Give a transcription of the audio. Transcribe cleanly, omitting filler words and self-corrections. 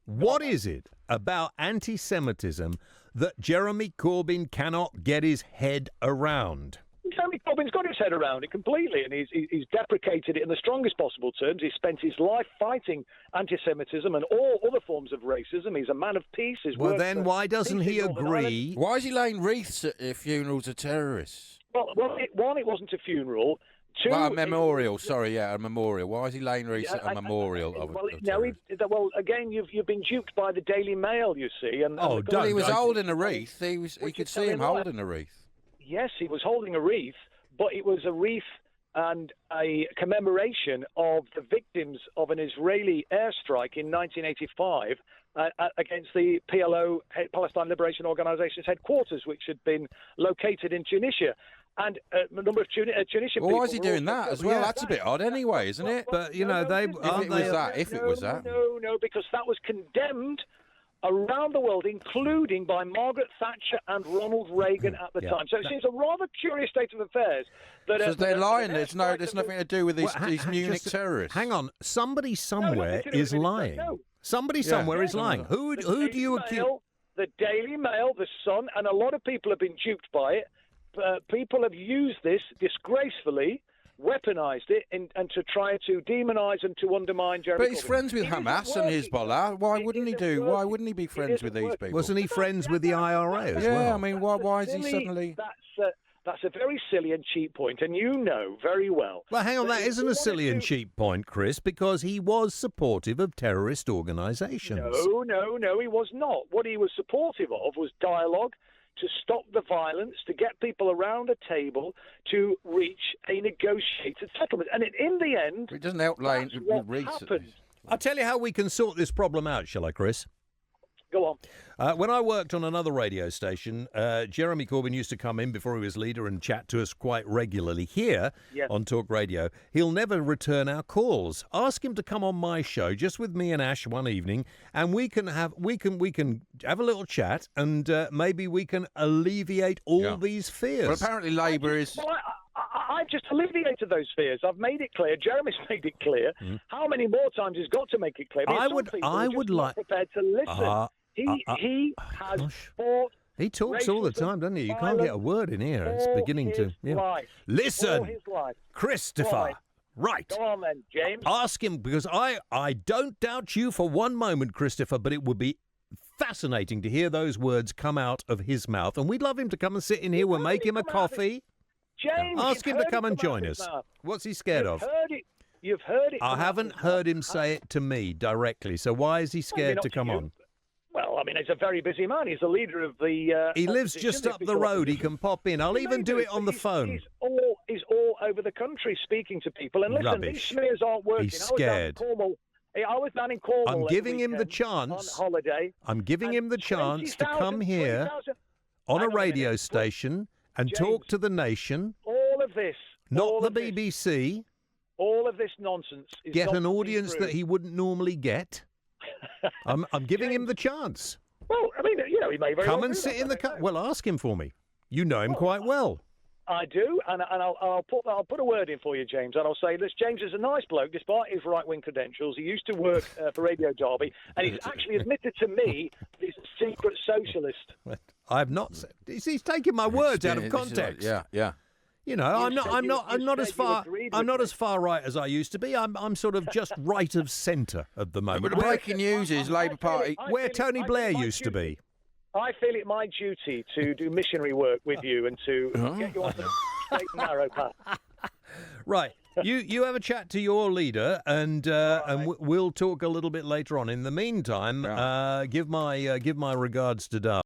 What is it about anti-Semitism that Jeremy Corbyn cannot get his head around? Jeremy Corbyn's got his head around it completely, and he's deprecated it in the strongest possible terms. He's spent his life fighting anti-Semitism and all other forms of racism. He's a man of peace. Well, then why doesn't he agree? Why is he laying wreaths at funerals of terrorists? Well, one, it wasn't a funeral. Two, a memorial. A memorial. Why is he laying wreaths at a memorial of terrorists? Well, again, you've been duped by the Daily Mail, you see. And he was holding a wreath. He could see him holding a wreath. Yes, he was holding a wreath, but it was a wreath and a commemoration of the victims of an Israeli airstrike in 1985 against the PLO, Palestine Liberation Organization's headquarters, which had been located in Tunisia. And a number of Tunisian people... Well, why is he doing that as well? That's a bit odd anyway, isn't it? But, you know, if it was that. No, because that was condemned around the world, including by Margaret Thatcher and Ronald Reagan at the time. So it seems a rather curious state of affairs. So they're lying. There's nothing to do with these Munich terrorists. Hang on. Somebody somewhere is lying. Somebody somewhere is lying. Who do you accuse? The Daily Mail, The Sun, and a lot of people have been duped by it. People have used this disgracefully, weaponized it, and to try to demonize and to undermine Jeremy Corbyn. But he's friends with Hamas and Hezbollah. Why wouldn't he Why wouldn't he be friends with these people? Wasn't he friends with the IRA as well? Yeah, I mean, why is he suddenly... That's a very silly and cheap point, and you know very well. Well, hang on, that isn't a silly and cheap point, Chris, because he was supportive of terrorist organisations. No, he was not. What he was supportive of was dialogue, to stop the violence, to get people around a table to reach a negotiated settlement. And in the end, it doesn't outline what happened. I'll tell you how we can sort this problem out, shall I, Chris? Go on. When I worked on another radio station, Jeremy Corbyn used to come in before he was leader and chat to us quite regularly here on Talk Radio. He'll never return our calls. Ask him to come on my show just with me and Ash one evening, and we can have a little chat, and maybe we can alleviate all these fears. Well, apparently Labour is. I've just alleviated those fears. I've made it clear. Jeremy's made it clear. How many more times he's got to make it clear? I would like prepared to listen. He has fought. He talks all the time, doesn't he? You can't get a word in here. It's beginning to. Listen, Christopher. Right. Go on then, James. Ask him, because I don't doubt you for one moment, Christopher, but it would be fascinating to hear those words come out of his mouth. And we'd love him to come and sit in here. We'll make him a coffee. James, ask him to come and join us. What's he scared of? You've heard it. I haven't heard him say it to me directly. So why is he scared to come on? Well, I mean, he's a very busy man. He's the leader of the... he lives just up the road. He can pop in. I'll even do it on the phone. He's all over the country speaking to people. And listen, these smears aren't working. He's scared. I was down in Cornwall. I'm giving him the chance. On holiday. I'm giving him the chance to come here on a radio station and talk to the nation. All of this. Not the BBC. All of this nonsense. Get an audience that he wouldn't normally get. I'm giving him the chance. Well, I mean, you know, he may very come and sit in the car. Well, ask him for me. You know him quite well. I do, and I'll put a word in for you, James, and I'll say this: James is a nice bloke, despite his right-wing credentials. He used to work for Radio Derby, and he's actually admitted to me he's a secret socialist. I've not said. He's taking my words out of context. Yeah. You know, I'm not as far right as I used to be. I'm sort of just right of centre at the moment. But the breaking news is Labour Party, where Tony Blair used to be. I feel it my duty to do missionary work with you and to get you on the straight and narrow path. Right. You have a chat to your leader, and we'll talk a little bit later on. In the meantime, give my regards to Derby.